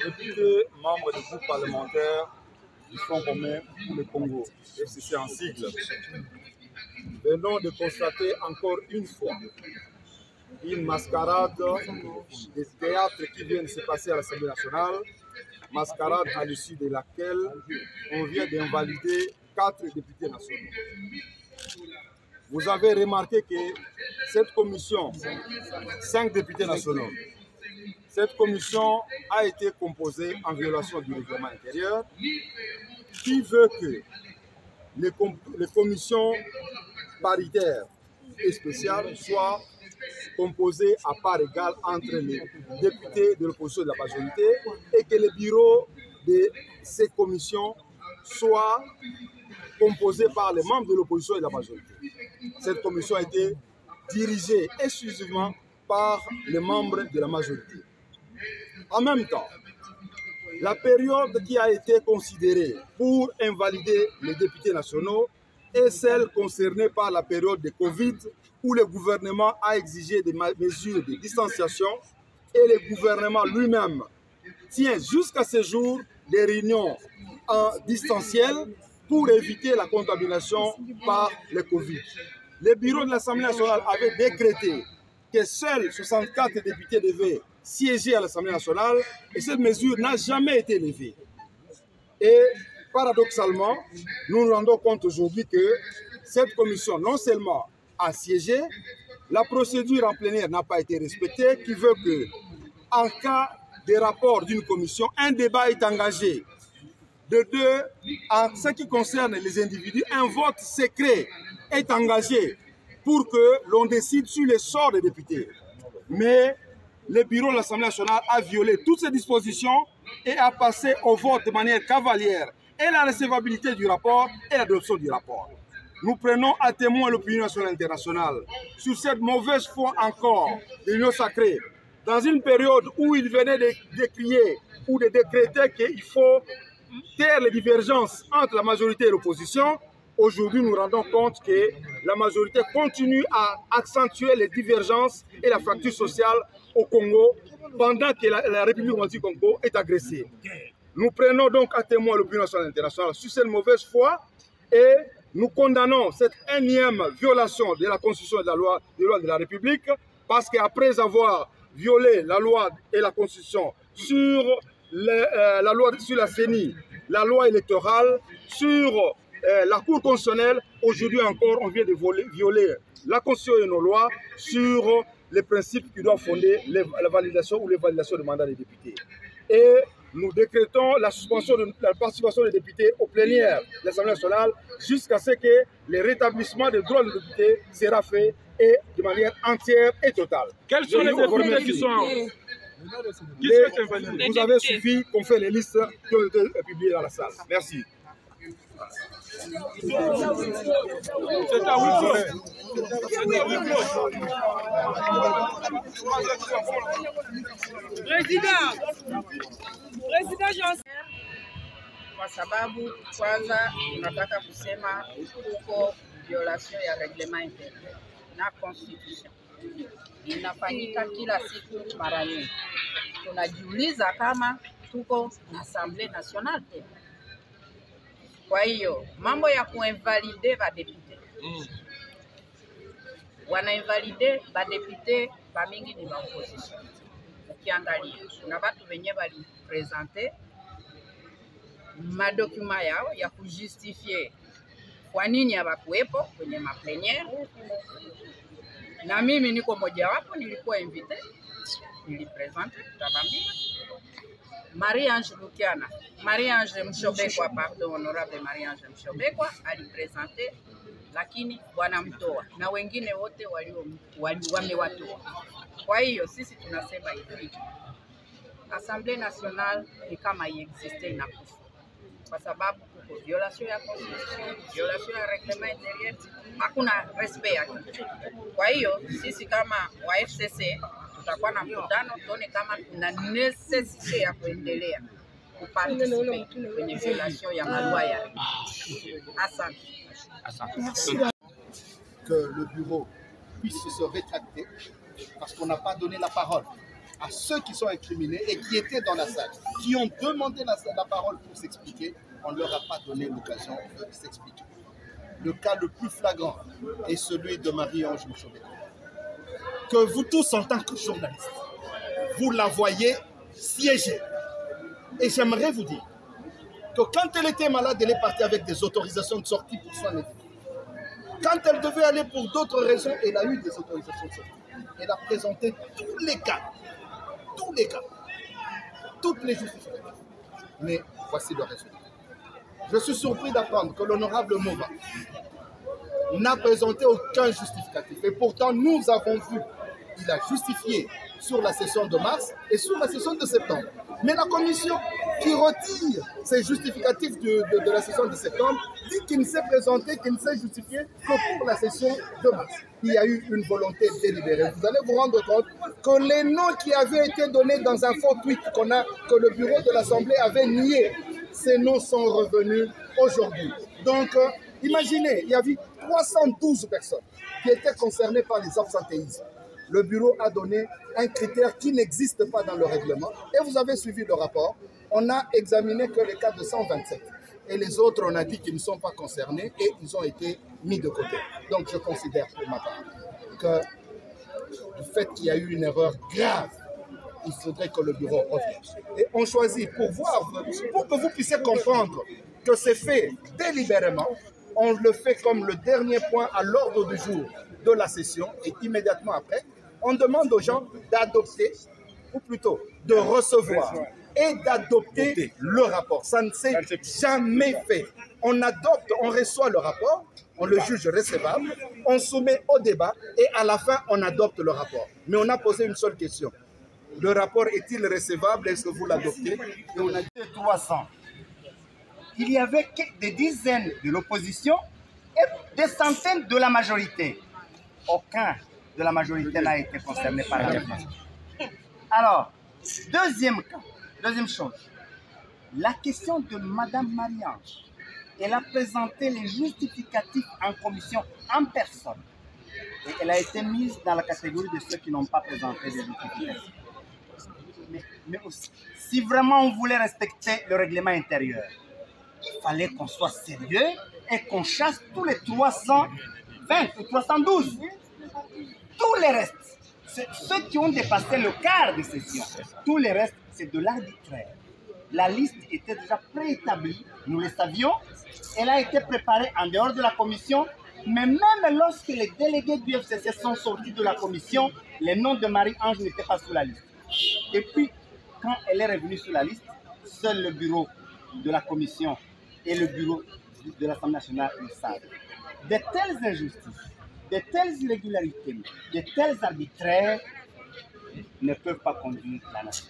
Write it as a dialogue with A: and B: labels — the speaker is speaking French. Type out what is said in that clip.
A: députés membres du groupe parlementaire du Front commun pour le Congo, FCC en sigle, venons de constater encore une fois une mascarade des théâtres qui viennent de se passer à l'Assemblée nationale, mascarade à l'issue de laquelle on vient d'invalider 4 députés nationaux. Vous avez remarqué que cette commission, 5 députés nationaux, cette commission a été composée en violation du règlement intérieur qui veut que les commissions paritaires et spéciales soient composées à part égale entre les députés de l'opposition et de la majorité et que les bureaux de ces commissions soient composés par les membres de l'opposition et de la majorité. Cette commission a été dirigée exclusivement par les membres de la majorité. En même temps, la période qui a été considérée pour invalider les députés nationaux est celle concernée par la période de Covid où le gouvernement a exigé des mesures de distanciation et le gouvernement lui-même tient jusqu'à ce jour des réunions en distanciel pour éviter la contamination par le Covid. Le bureau de l'Assemblée nationale avait décrété que seuls 64 députés devaient siéger à l'Assemblée nationale et cette mesure n'a jamais été levée. Et paradoxalement, nous nous rendons compte aujourd'hui que cette commission non seulement a siégé, la procédure en plénière n'a pas été respectée, qui veut que, en cas de rapport d'une commission, un débat est engagé. De deux, en ce qui concerne les individus, un vote secret est engagé pour que l'on décide sur le sort des députés. Mais le bureau de l'Assemblée nationale a violé toutes ces dispositions et a passé au vote de manière cavalière et la recevabilité du rapport et l'adoption du rapport. Nous prenons à témoin l'opinion nationale et internationale sur cette mauvaise foi encore de l'Union sacrée, dans une période où il venait de décrier ou de décréter qu'il faut taire les divergences entre la majorité et l'opposition. Aujourd'hui, nous nous rendons compte que la majorité continue à accentuer les divergences et la fracture sociale au Congo pendant que la République du Congo est agressée. Nous prenons donc à témoin l'opinion nationale et internationale sur cette mauvaise foi et nous condamnons cette énième violation de la Constitution et de la loi de la République parce qu'après avoir violé la loi et la Constitution sur la loi sur la CENI, la loi électorale, sur la Cour constitutionnelle, aujourd'hui encore, on vient de violer la Constitution et nos lois sur les principes qui doivent fonder la validation ou les validations de mandat des députés. Et nous décrétons la suspension de la participation des députés aux plénières de l'Assemblée nationale jusqu'à ce que le rétablissement des droits des députés sera fait et de manière entière et totale.
B: Quels sont les députés qui sont
A: invalidés? Vous avez suffi qu'on fait les listes qui ont été publiées dans la salle. Merci.
B: C'est à huis clos.
C: President Johnson. Kwa sababu kwanza tunataka kusema huko violation ya reglement intérieur na constitution inafanyika kila siku mara nyingi. Tunajiuliza kama tuko na Assemblée nationale tena. Kwa hiyo mambo ya kuinvalide badepute wanainvalide badepute bamingi ni ba opposition. Ukiangalia kuna watu wenye walipresente madokuma yao ya kujustifie kwa nini hawakuwepo kwenye maplénière, na mimi niko moja wapo, nilikuwa invité, nilipresente, tabambia Marie-Ange Lukiana, Marie-Ange Mshobekwa, pardon, honorable Marie-Ange Mshobekwa alipresente, lakini wanamtoa na wengine wote wamewatoa. Kwa hiyo sisi tunasema hivi, Assemblée nationale ni kama iexiste na kufa, kwa sababu kuko violation ya constitution, violation ya reglement intérieur, hakuna respect yake. Kwa hiyo sisi kama wa FCC tutakuwa na mkutano tuone kama kuna necessite ya kuendelea kuparticiper kwenye violation ya maloi ya Asante.
D: Que le bureau puisse se rétracter parce qu'on n'a pas donné la parole à ceux qui sont incriminés et qui étaient dans la salle, qui ont demandé la parole pour s'expliquer, on ne leur a pas donné l'occasion de s'expliquer. Le cas le plus flagrant est celui de Marie-Ange Mouchobé. Que vous tous, en tant que journalistes, vous la voyez siéger. Et j'aimerais vous dire que quand elle était malade, elle est partie avec des autorisations de sortie pour soins médicaux. Quand elle devait aller pour d'autres raisons, elle a eu des autorisations de sortie. Elle a présenté tous les cas, toutes les justifications. Mais voici le résultat. Je suis surpris d'apprendre que l'honorable Mova n'a présenté aucun justificatif. Et pourtant, nous avons vu, il a justifié sur la session de mars et sur la session de septembre. Mais la commission qui retire ces justificatifs de la session de septembre dit qu'il ne s'est présenté, qu'il ne s'est justifié que pour la session de mars. Il y a eu une volonté délibérée. Vous allez vous rendre compte que les noms qui avaient été donnés dans un faux tweet que le bureau de l'Assemblée avait nié, ces noms sont revenus aujourd'hui. Donc, imaginez, il y avait 312 personnes qui étaient concernées par les absentéismes. Le bureau a donné un critère qui n'existe pas dans le règlement. Et vous avez suivi le rapport. On n'a examiné que les cas de 127. Et les autres, on a dit qu'ils ne sont pas concernés et ils ont été mis de côté. Donc je considère pour ma part que du fait qu'il y a eu une erreur grave, il faudrait que le bureau revienne. Et on choisit pour que vous puissiez comprendre que c'est fait délibérément. On le fait comme le dernier point à l'ordre du jour de la session et immédiatement après, on demande aux gens d'adopter, ou plutôt de recevoir et d'adopter le rapport. Ça ne s'est jamais fait. On adopte, on reçoit le rapport, on le juge recevable, on soumet au débat et à la fin, on adopte le rapport. Mais on a posé une seule question. Le rapport est-il recevable? Est-ce que vous l'adoptez? Et on a dit 300. Il y avait des dizaines de l'opposition et des centaines de la majorité. Aucun de la majorité n'a été concerné par la réforme. Alors, deuxième chose, la question de Mme Marie-Ange, elle a présenté les justificatifs en commission en personne. Et elle a été mise dans la catégorie de ceux qui n'ont pas présenté les justificatifs. Mais aussi, si vraiment on voulait respecter le règlement intérieur, il fallait qu'on soit sérieux et qu'on chasse tous les 320 ou 312. Tous les restes, ceux qui ont dépassé le quart de session, tous les restes, c'est de l'arbitraire. La liste était déjà préétablie, nous le savions. Elle a été préparée en dehors de la commission, mais même lorsque les délégués du FCC sont sortis de la commission, les noms de Marie-Ange n'étaient pas sur la liste. Et puis, quand elle est revenue sur la liste, seul le bureau de la commission et le bureau de l'Assemblée nationale le savent. De telles injustices, de telles irrégularités, de tels arbitraires ne peuvent pas conduire la nation.